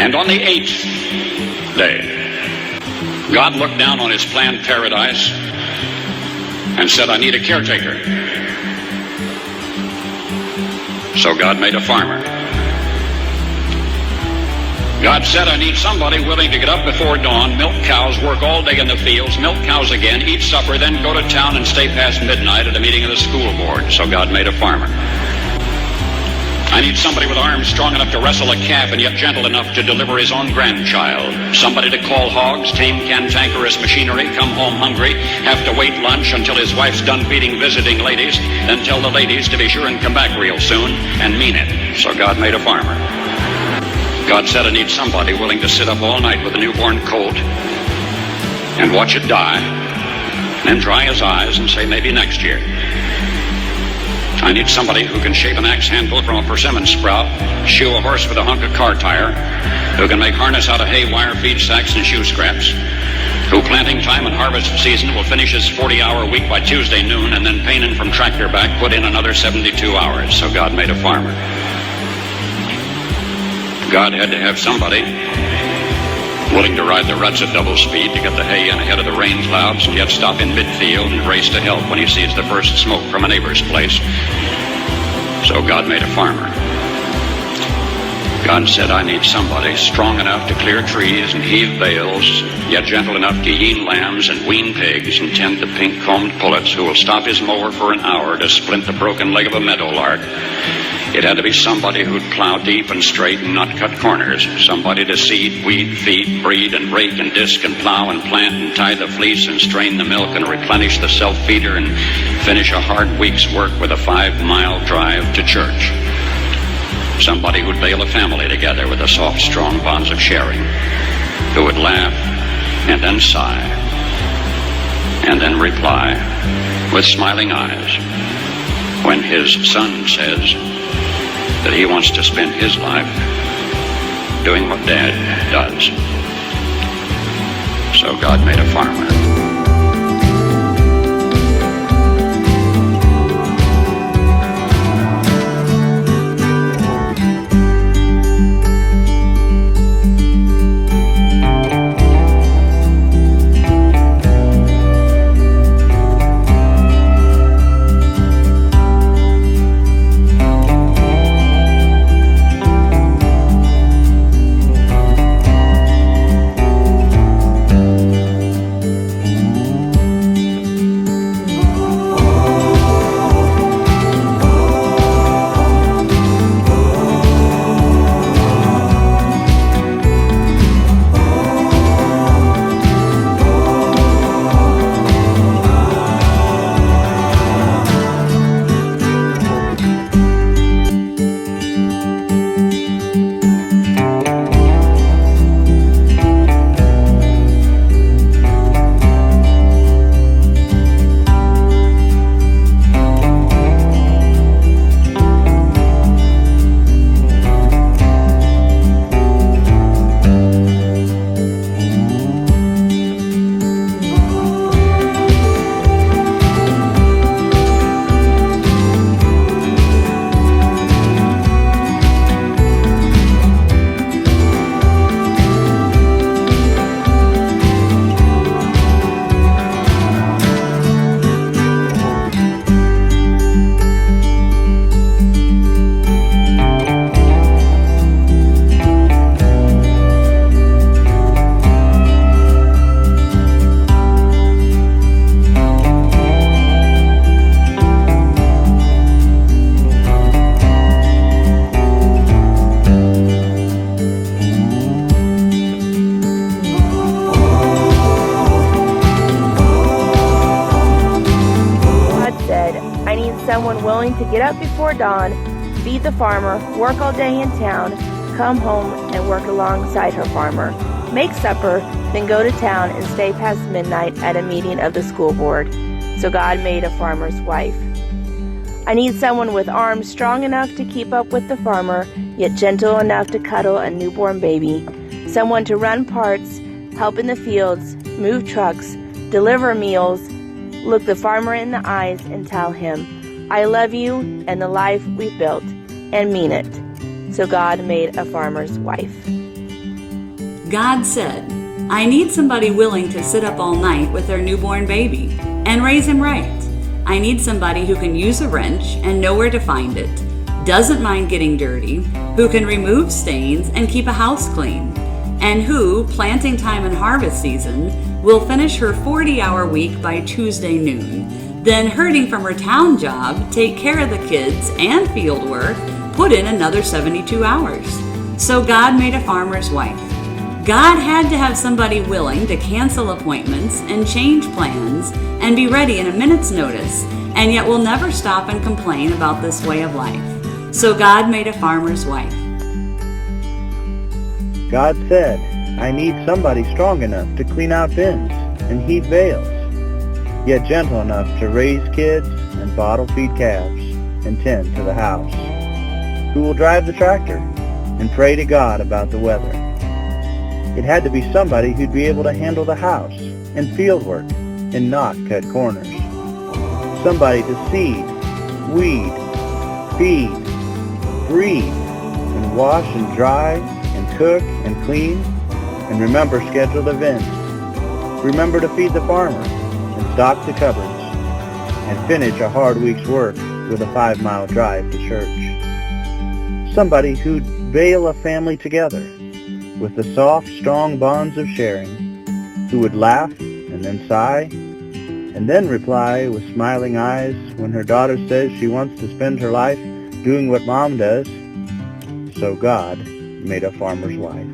And on the 8th day, God looked down on his planned paradise and said, I need a caretaker. So God made a farmer. God said, I need somebody willing to get up before dawn, milk cows, work all day in the fields, milk cows again, eat supper, then go to town and stay past midnight at a meeting of the school board. So God made a farmer. I need somebody with arms strong enough to wrestle a calf and yet gentle enough to deliver his own grandchild. Somebody to call hogs, tame cantankerous machinery, come home hungry, have to wait lunch until his wife's done feeding visiting ladies, then tell the ladies to be sure and come back real soon, and mean it. So God made a farmer. God said, I need somebody willing to sit up all night with a newborn colt and watch it die, and dry his eyes and say, maybe next year. I need somebody who can shape an axe handle from a persimmon sprout, shoe a horse with a hunk of car tire, who can make harness out of hay, wire, feed sacks, and shoe scraps, who planting time and harvest season will finish his 40-hour week by Tuesday noon, and then painin' from tractor back put in another 72 hours. So God made a farmer. God had to have somebody willing to ride the ruts at double speed to get the hay in ahead of the rain clouds and yet stop in midfield and race to help when he sees the first smoke from a neighbor's place. So God made a farmer. God said, I need somebody strong enough to clear trees and heave bales, yet gentle enough to yean lambs and wean pigs and tend the pink-combed pullets, who will stop his mower for an hour to splint the broken leg of a meadowlark. It had to be somebody who'd plow deep and straight and not cut corners. Somebody to seed, weed, feed, breed, and rake and disc and plow and plant and tie the fleece and strain the milk and replenish the self-feeder and finish a hard week's work with a 5-mile drive to church. Somebody who'd bail a family together with the soft, strong bonds of sharing, who would laugh and then sigh and then reply with smiling eyes when his son says that he wants to spend his life doing what Dad does. So God made a farmer. Someone willing to get up before dawn, feed the farmer, work all day in town, come home and work alongside her farmer, make supper, then go to town and stay past midnight at a meeting of the school board. So God made a farmer's wife. I need someone with arms strong enough to keep up with the farmer, yet gentle enough to cuddle a newborn baby. Someone to run parts, help in the fields, move trucks, deliver meals, look the farmer in the eyes and tell him, I love you and the life we've built, and mean it. So God made a farmer's wife. God said, I need somebody willing to sit up all night with their newborn baby and raise him right. I need somebody who can use a wrench and know where to find it, doesn't mind getting dirty, who can remove stains and keep a house clean, and who, planting time and harvest season, will finish her 40-hour week by Tuesday noon, then herding from her town job, take care of the kids and field work, put in another 72 hours. So God made a farmer's wife. God had to have somebody willing to cancel appointments and change plans and be ready in a minute's notice, and yet will never stop and complain about this way of life. So God made a farmer's wife. God said, I need somebody strong enough to clean out bins and heat bales, yet gentle enough to raise kids and bottle feed calves and tend to the house, who will drive the tractor and pray to God about the weather. It had to be somebody who'd be able to handle the house and field work and not cut corners. Somebody to seed, weed, feed, breathe, and wash and dry and cook and clean, and remember scheduled events. Remember to feed the farmer and stock the cupboards, and finish a hard week's work with a 5-mile drive to church. Somebody who'd bail a family together with the soft, strong bonds of sharing, who would laugh and then sigh, and then reply with smiling eyes when her daughter says she wants to spend her life doing what Mom does. So God made a farmer's wife.